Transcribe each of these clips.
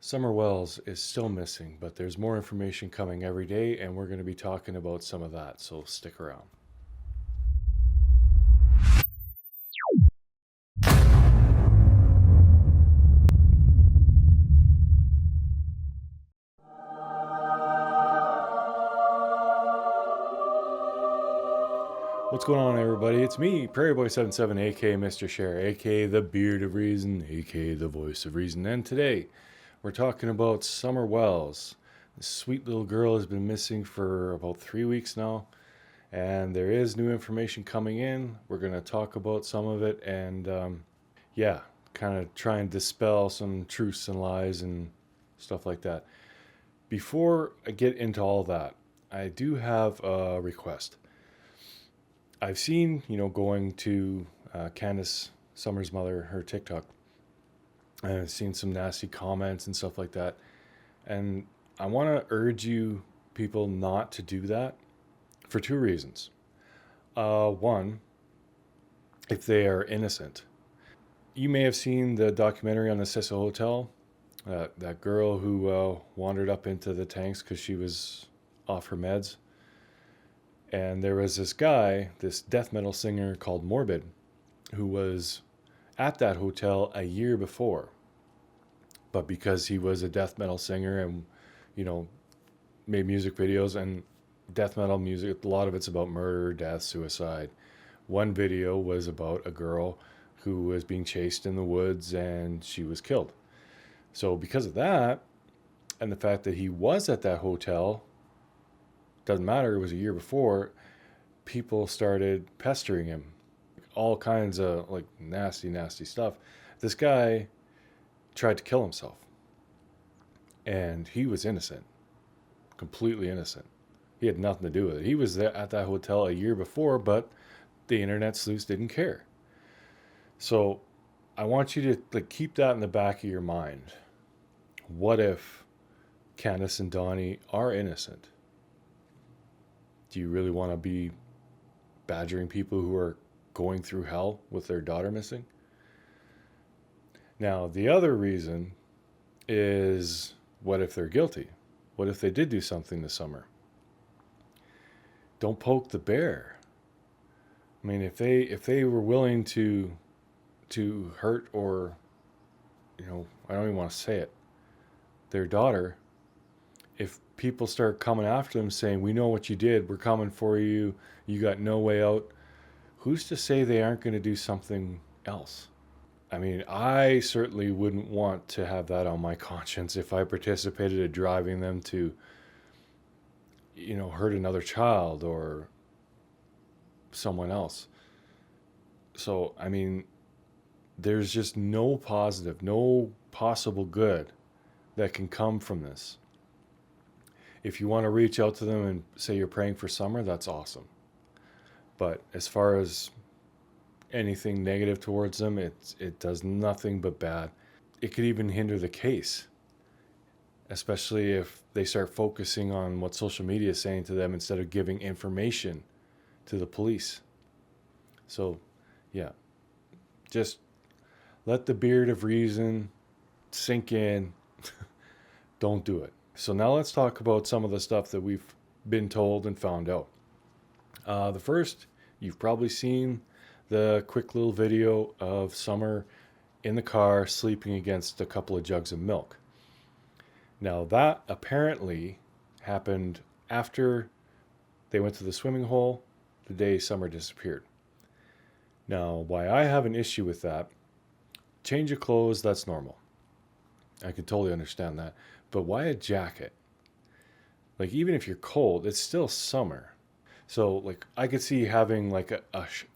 Summer Wells is still missing, but there's more information coming every day, and we're going to be talking about some of that, so stick around. What's going on, everybody? It's me, Prairie Boy 77, aka Mr. Share, aka the Beard of Reason, aka the Voice of Reason, and today we're talking about Summer Wells. This sweet little girl has been missing for about 3 weeks now, and there is new information coming in. We're going to talk about some of it and, yeah, kind of try and dispel some truths and lies and stuff like that. Before I get into all that, I do have a request. I've seen, going to Candace Summers' mother, her TikTok, and I've seen some nasty comments and stuff like that. And I want to urge you people not to do that for two reasons. One, if they are innocent. You may have seen the documentary on the Cecil Hotel, that girl who wandered up into the tanks because she was off her meds. And there was this guy, this death metal singer called Morbid, who was at that hotel a year before. But because he was a death metal singer and, you know, made music videos, and death metal music, a lot of it's about murder, death, suicide. One video was about a girl who was being chased in the woods and she was killed. So because of that, and the fact that he was at that hotel, doesn't matter, it was a year before, people started pestering him. All kinds of like nasty, nasty stuff. This guy tried to kill himself. And he was innocent. Completely innocent. He had nothing to do with it. He was there at that hotel a year before, but the internet sleuths didn't care. So I want you to keep that in the back of your mind. What if Candace and Donnie are innocent? Do you really want to be badgering people who are going through hell with their daughter missing? Now, the other reason is, what if they're guilty? What if they did do something this summer? Don't poke the bear. I mean, if they were willing to hurt, or, I don't even want to say it, their daughter, if people start coming after them saying, we know what you did, we're coming for you, you got no way out, who's to say they aren't going to do something else? I mean, I certainly wouldn't want to have that on my conscience if I participated in driving them to, hurt another child or someone else. So, I mean, there's just no positive, no possible good that can come from this. If you want to reach out to them and say you're praying for Summer, that's awesome. But as far as anything negative towards them, it does nothing but bad. It could even hinder the case, especially if they start focusing on what social media is saying to them instead of giving information to the police. So, yeah, just let the beard of reason sink in. Don't do it. So now let's talk about some of the stuff that we've been told and found out. The first, you've probably seen the quick little video of Summer in the car sleeping against a couple of jugs of milk. Now that apparently happened after they went to the swimming hole the day Summer disappeared. Now, why I have an issue with that, change of clothes, that's normal. I can totally understand that. But why a jacket? Like, even if you're cold, it's still summer. So, I could see having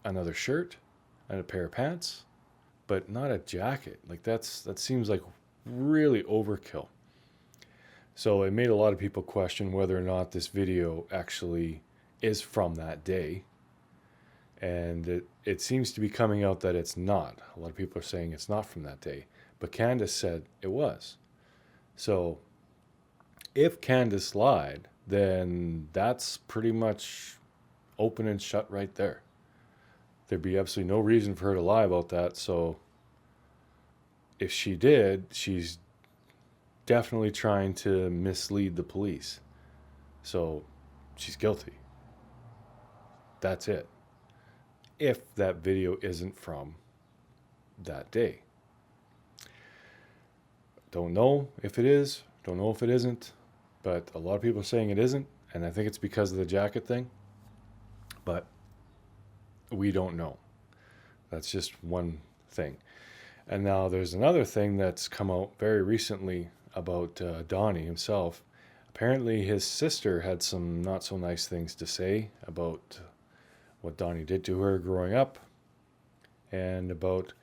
another shirt and a pair of pants, but not a jacket. That seems like really overkill. So it made a lot of people question whether or not this video actually is from that day. And it seems to be coming out that it's not. A lot of people are saying it's not from that day. But Candace said it was. So if Candace lied, then that's pretty much open and shut right there. There'd be absolutely no reason for her to lie about that. So if she did, she's definitely trying to mislead the police. So she's guilty. That's it. If that video isn't from that day. Don't know if it is, don't know if it isn't, but a lot of people are saying it isn't, and I think it's because of the jacket thing, but we don't know. That's just one thing. And now there's another thing that's come out very recently about Donnie himself. Apparently his sister had some not so nice things to say about what Donnie did to her growing up, and about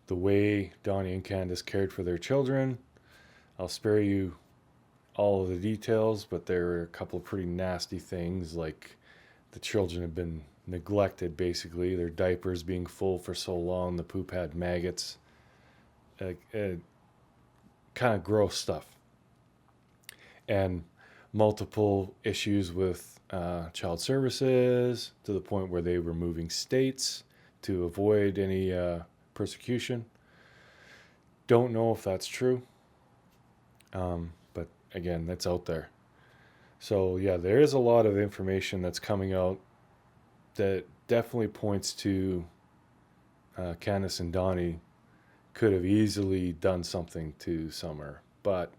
the way Donnie and Candace cared for their children. I'll spare you all of the details, but there are a couple of pretty nasty things, like the children have been neglected, basically. Their diapers being full for so long, the poop had maggots. Kind of gross stuff. And multiple issues with child services, to the point where they were moving states to avoid any persecution. Don't know if that's true. But again, that's out there. So yeah, there is a lot of information that's coming out that definitely points to Candace and Donnie could have easily done something to Summer. But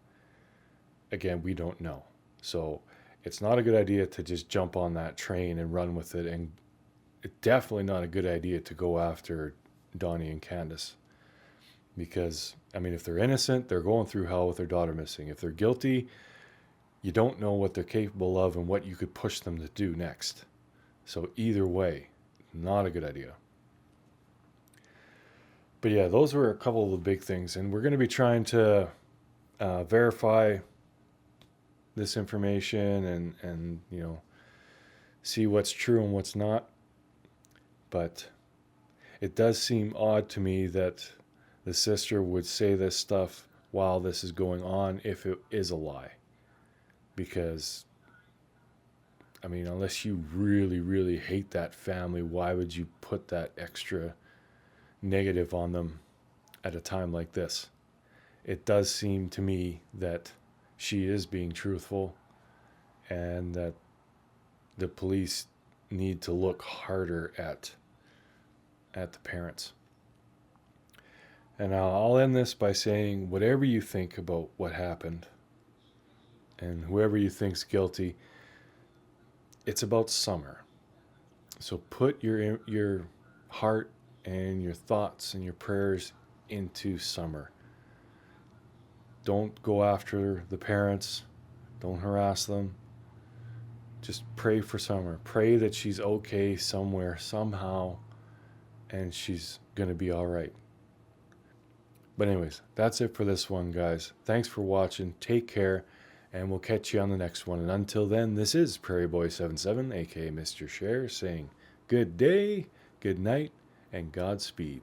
again, we don't know. So it's not a good idea to just jump on that train and run with it. And it's definitely not a good idea to go after Donnie and Candace. Because, I mean, if they're innocent, they're going through hell with their daughter missing. If they're guilty, you don't know what they're capable of and what you could push them to do next. So either way, not a good idea. But yeah, those were a couple of the big things. And we're going to be trying to verify this information and see what's true and what's not. But it does seem odd to me that the sister would say this stuff while this is going on, if it is a lie. Because, I mean, unless you really, really hate that family, why would you put that extra negative on them at a time like this? It does seem to me that she is being truthful, and that the police need to look harder at the parents. And I'll end this by saying, whatever you think about what happened, and whoever you think's guilty, it's about Summer. So put your heart and your thoughts and your prayers into Summer. Don't go after the parents. Don't harass them. Just pray for Summer. Pray that she's okay somewhere, somehow, and she's going to be all right. But anyways, that's it for this one, guys. Thanks for watching. Take care, and we'll catch you on the next one. And until then, this is Prairie Boy 77, aka Mr. Share, saying good day, good night, and Godspeed.